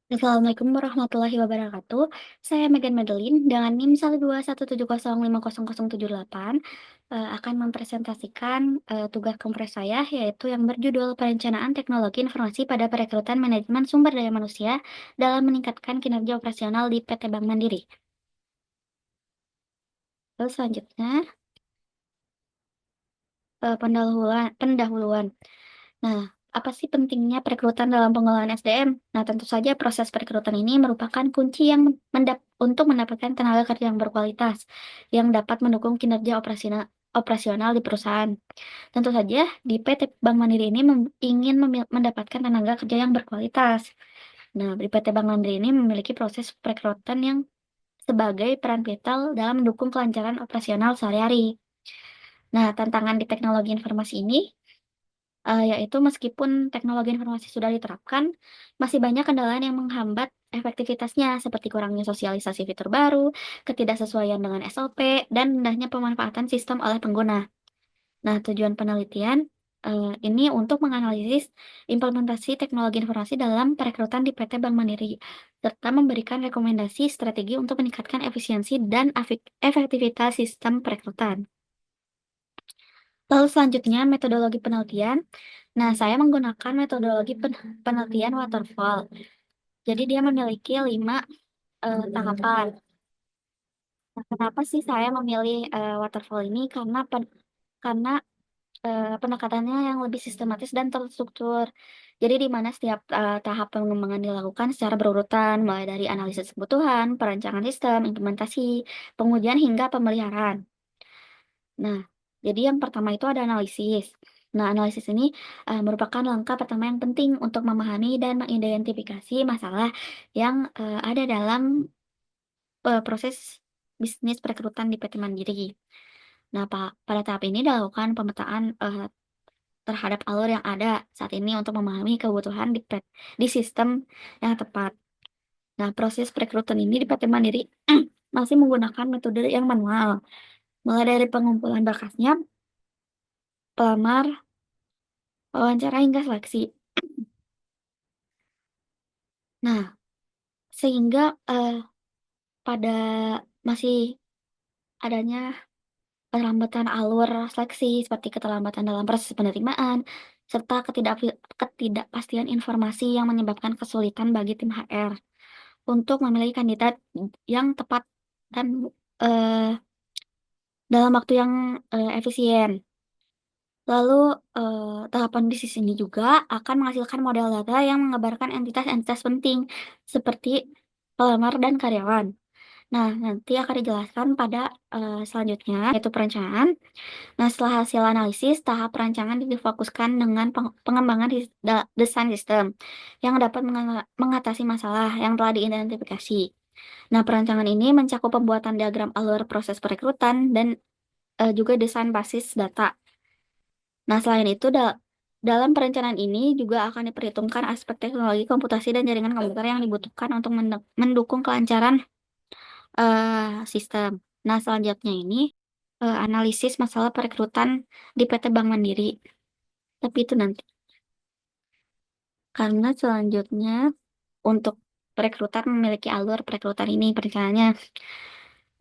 Assalamualaikum warahmatullahi wabarakatuh. Saya Megan Madeline dengan NIM 121705008 akan mempresentasikan tugas kelompok saya yaitu yang berjudul Perencanaan Teknologi Informasi pada Perekrutan Manajemen Sumber Daya Manusia dalam meningkatkan kinerja operasional di PT Bank Mandiri. Lalu selanjutnya pendahuluan. Nah, apa sih pentingnya perekrutan dalam pengelolaan SDM? Nah, tentu saja proses perekrutan ini merupakan kunci yang untuk mendapatkan tenaga kerja yang berkualitas, yang dapat mendukung kinerja operasional di perusahaan. Tentu saja, di PT Bank Mandiri ini ingin mendapatkan tenaga kerja yang berkualitas. Nah, di PT Bank Mandiri ini memiliki proses perekrutan yang sebagai peran vital dalam mendukung kelancaran operasional sehari-hari. Nah, tantangan di teknologi informasi ini yaitu meskipun teknologi informasi sudah diterapkan, masih banyak kendala yang menghambat efektivitasnya seperti kurangnya sosialisasi fitur baru, ketidaksesuaian dengan SOP, dan rendahnya pemanfaatan sistem oleh pengguna. Nah, tujuan penelitian ini untuk menganalisis implementasi teknologi informasi dalam perekrutan di PT Bank Mandiri, serta memberikan rekomendasi strategi untuk meningkatkan efisiensi dan efektivitas sistem perekrutan. Lalu selanjutnya metodologi penelitian. Nah, saya menggunakan metodologi penelitian waterfall. Jadi dia memiliki 5 tahapan. Nah, kenapa sih saya memilih waterfall ini? Karena pendekatannya yang lebih sistematis dan terstruktur. Jadi di mana setiap tahap pengembangan dilakukan secara berurutan, mulai dari analisis kebutuhan, perancangan sistem, implementasi, pengujian hingga pemeliharaan. Nah, jadi yang pertama itu ada analisis. Nah, analisis ini merupakan langkah pertama yang penting untuk memahami dan mengidentifikasi masalah yang ada dalam proses bisnis perekrutan di PT Mandiri. Nah, pada tahap ini dilakukan pemetaan terhadap alur yang ada saat ini untuk memahami kebutuhan di sistem yang tepat. Nah, proses perekrutan ini di PT Mandiri masih menggunakan metode yang manual, mulai dari pengumpulan berkasnya, pelamar, wawancara hingga seleksi. Nah, sehingga pada masih adanya keterlambatan alur seleksi seperti keterlambatan dalam proses penerimaan serta ketidakpastian informasi yang menyebabkan kesulitan bagi tim HR untuk memilih kandidat yang tepat dan eh, dalam waktu yang efisien. Lalu, tahapan bisnis ini juga akan menghasilkan model data yang mengabarkan entitas-entitas penting seperti pelamar dan karyawan. Nah, nanti akan dijelaskan pada selanjutnya, yaitu perencanaan. Nah, setelah hasil analisis, tahap perancangan difokuskan dengan pengembangan desain sistem yang dapat mengatasi masalah yang telah diidentifikasi. Nah, perancangan ini mencakup pembuatan diagram alur proses perekrutan dan juga desain basis data. Nah, selain itu, dalam perencanaan ini juga akan diperhitungkan aspek teknologi komputasi dan jaringan komputer yang dibutuhkan untuk mendukung kelancaran sistem. Nah, selanjutnya ini analisis masalah perekrutan di PT Bank Mandiri. Tapi itu nanti. Karena selanjutnya untuk perekrutan memiliki alur perekrutan ini perencanaannya.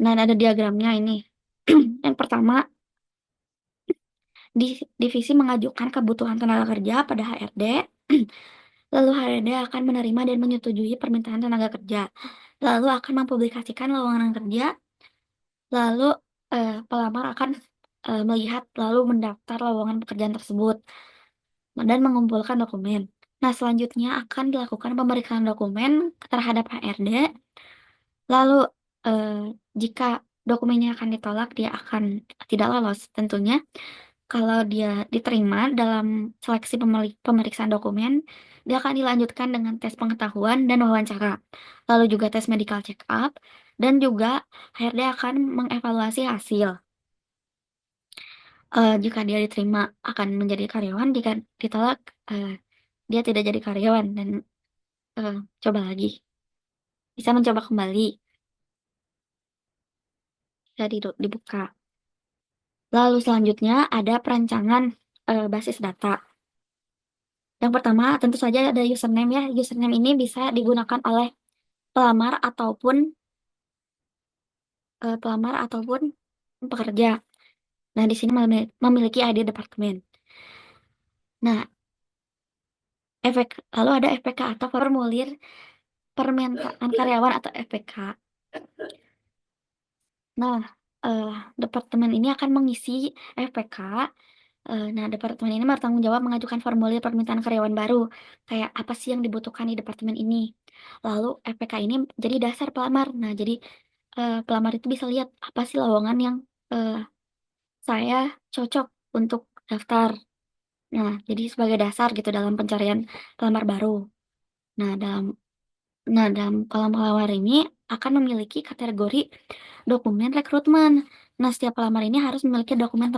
Nah, ada diagramnya ini. Yang pertama, divisi mengajukan kebutuhan tenaga kerja pada HRD. Lalu HRD akan menerima dan menyetujui permintaan tenaga kerja. Lalu akan mempublikasikan lowongan kerja. Lalu pelamar akan melihat lalu mendaftar lowongan pekerjaan tersebut dan mengumpulkan dokumen. Nah, selanjutnya akan dilakukan pemeriksaan dokumen terhadap HRD. Lalu jika dokumennya akan ditolak, dia akan tidak lolos tentunya. Kalau dia diterima dalam seleksi pemeriksaan dokumen, dia akan dilanjutkan dengan tes pengetahuan dan wawancara. Lalu juga tes medical check up, dan juga HRD akan mengevaluasi hasil. Jika dia diterima akan menjadi karyawan, jika ditolak eh, dia tidak jadi karyawan dan eh, coba lagi. Bisa mencoba kembali, bisa dibuka. Lalu selanjutnya ada perancangan basis data. Yang pertama, tentu saja ada username ya. Username ini bisa digunakan oleh pelamar ataupun pekerja. Nah, di sini memiliki ID departemen. Nah, lalu ada FPK atau formulir permintaan karyawan atau FPK. Nah, eh, departemen ini akan mengisi FPK. Nah, departemen ini bertanggung jawab mengajukan formulir permintaan karyawan baru. Kayak apa sih yang dibutuhkan di departemen ini. Lalu FPK ini jadi dasar pelamar. Nah, jadi pelamar itu bisa lihat apa sih lowongan yang eh, saya cocok untuk daftar. Nah, jadi sebagai dasar gitu dalam pencarian pelamar baru. Nah, dalam kolom pelamar ini akan memiliki kategori dokumen rekrutmen. Nah, setiap pelamar ini harus memiliki dokumen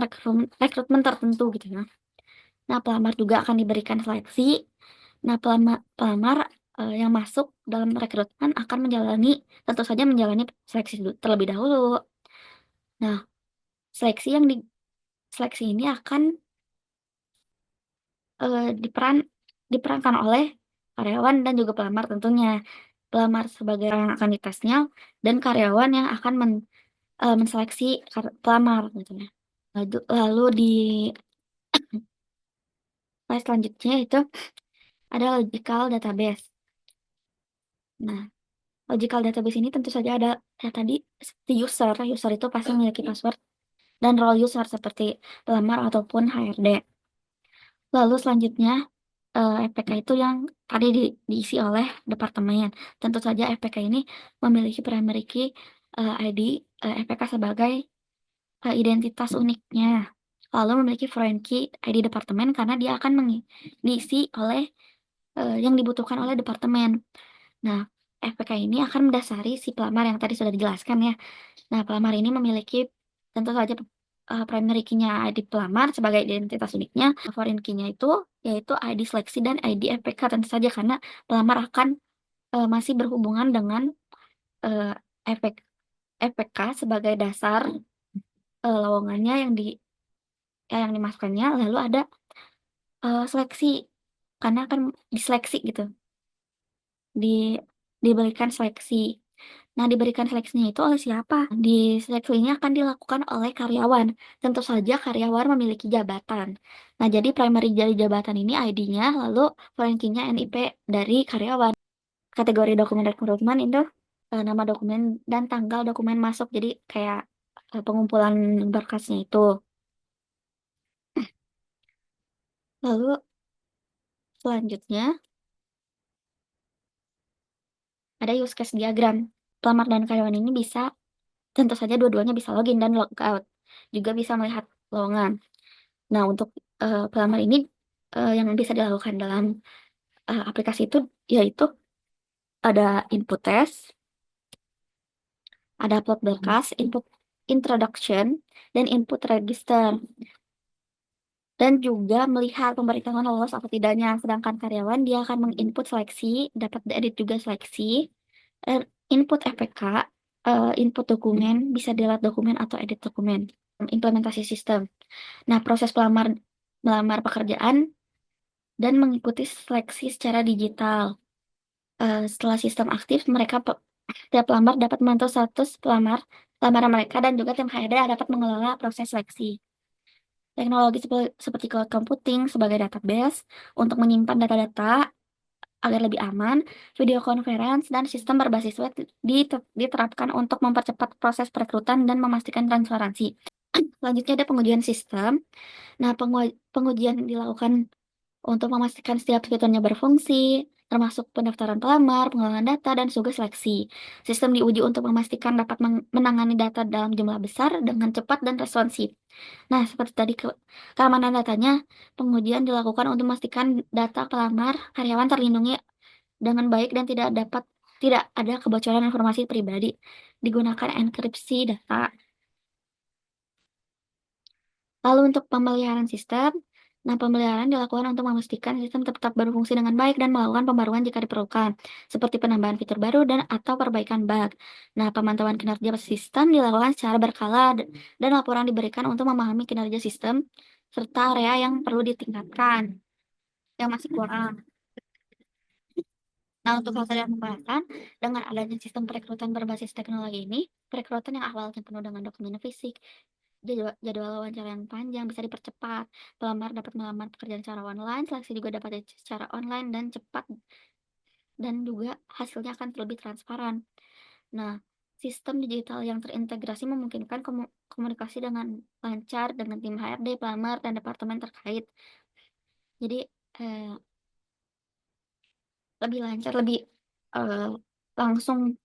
rekrutmen tertentu gitu ya. Nah, pelamar juga akan diberikan seleksi. Nah, pelamar yang masuk dalam rekrutmen akan tentu saja menjalani seleksi terlebih dahulu. Nah, seleksi yang di seleksi ini akan eh, diperan diperankan oleh karyawan dan juga pelamar tentunya. Pelamar sebagai orang yang akan ditesnya dan karyawan yang akan menseleksi pelamar gitu ya. Lalu di slide selanjutnya itu ada logical database. Nah, logical database ini tentu saja ada ya tadi seperti user. User itu pasti memiliki password dan role user seperti pelamar ataupun HRD. Lalu selanjutnya FPK itu yang tadi diisi oleh departemen. Tentu saja FPK ini memiliki primary key ID FPK sebagai identitas uniknya. Lalu memiliki foreign key ID departemen karena dia akan diisi oleh yang dibutuhkan oleh departemen. Nah, FPK ini akan mendasari si pelamar yang tadi sudah dijelaskan ya. Nah, pelamar ini memiliki tentu saja primary key-nya ID pelamar sebagai identitas uniknya. Foreign key-nya itu yaitu ID seleksi dan ID FPK tentu saja karena pelamar akan masih berhubungan dengan eh, FPK sebagai dasar lowongannya yang dimasukkannya. Lalu ada seleksi karena akan diseleksi gitu. Di diberikan seleksi. Nah, diberikan seleksinya itu oleh siapa? Di seleksinya akan dilakukan oleh karyawan. Tentu saja karyawan memiliki jabatan. Nah, jadi primary dari jabatan ini ID-nya, lalu foreign key-nya NIP dari karyawan. Kategori dokumen rekrutmen itu nama dokumen dan tanggal dokumen masuk. Jadi kayak pengumpulan berkasnya itu. Lalu selanjutnya ada use case diagram. Pelamar dan karyawan ini bisa, tentu saja dua-duanya bisa login dan logout. Juga bisa melihat lowongan. Nah, untuk pelamar ini yang bisa dilakukan dalam aplikasi itu yaitu ada input test, ada upload berkas, input introduction, dan input register. Dan juga melihat pemberitahuan lolos atau tidaknya. Sedangkan karyawan dia akan menginput seleksi, dapat edit juga seleksi, input FPK, input dokumen, bisa delete dokumen atau edit dokumen. Implementasi sistem. Nah, proses melamar pekerjaan dan mengikuti seleksi secara digital. Setelah sistem aktif, tiap pelamar dapat memantau status lamaran mereka dan juga tim HRD dapat mengelola proses seleksi. Teknologi seperti cloud computing sebagai database untuk menyimpan data-data agar lebih aman, video conference dan sistem berbasis web diterapkan untuk mempercepat proses perekrutan dan memastikan transparansi. Selanjutnya ada pengujian sistem. Nah, pengujian dilakukan untuk memastikan setiap fiturnya berfungsi, termasuk pendaftaran pelamar, pengolahan data, dan juga seleksi. Sistem diuji untuk memastikan dapat menangani data dalam jumlah besar dengan cepat dan responsif. Nah, seperti tadi keamanan datanya, pengujian dilakukan untuk memastikan data pelamar karyawan terlindungi dengan baik dan tidak ada kebocoran informasi pribadi. Digunakan enkripsi data. Lalu untuk pemeliharaan sistem, nah pemeliharaan dilakukan untuk memastikan sistem tetap berfungsi dengan baik dan melakukan pembaruan jika diperlukan, seperti penambahan fitur baru dan atau perbaikan bug. Nah, pemantauan kinerja sistem dilakukan secara berkala dan laporan diberikan untuk memahami kinerja sistem serta area yang perlu ditingkatkan. yang masih kurang. Nah, untuk hal tadi yang pembahasan, dengan adanya sistem perekrutan berbasis teknologi ini, perekrutan yang awalnya penuh dengan dokumen fisik, jadwal wawancara yang panjang bisa dipercepat, pelamar dapat melamar pekerjaan secara online, seleksi juga dapat secara online dan cepat, dan juga hasilnya akan lebih transparan. Nah, sistem digital yang terintegrasi memungkinkan komunikasi dengan lancar dengan tim HRD, pelamar, dan departemen terkait. Jadi, eh, lebih lancar, lebih eh, langsung,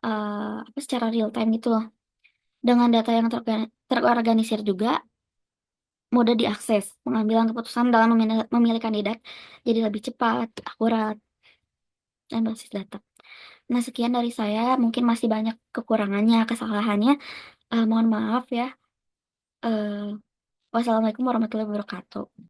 apa, secara real time gitu loh. Dengan data yang terorganisir juga, mudah diakses. Pengambilan keputusan dalam memilih kandidat jadi lebih cepat, akurat, dan berbasis data. Nah, sekian dari saya. Mungkin masih banyak kekurangannya, kesalahannya. Mohon maaf ya. Eh, Wassalamualaikum warahmatullahi wabarakatuh.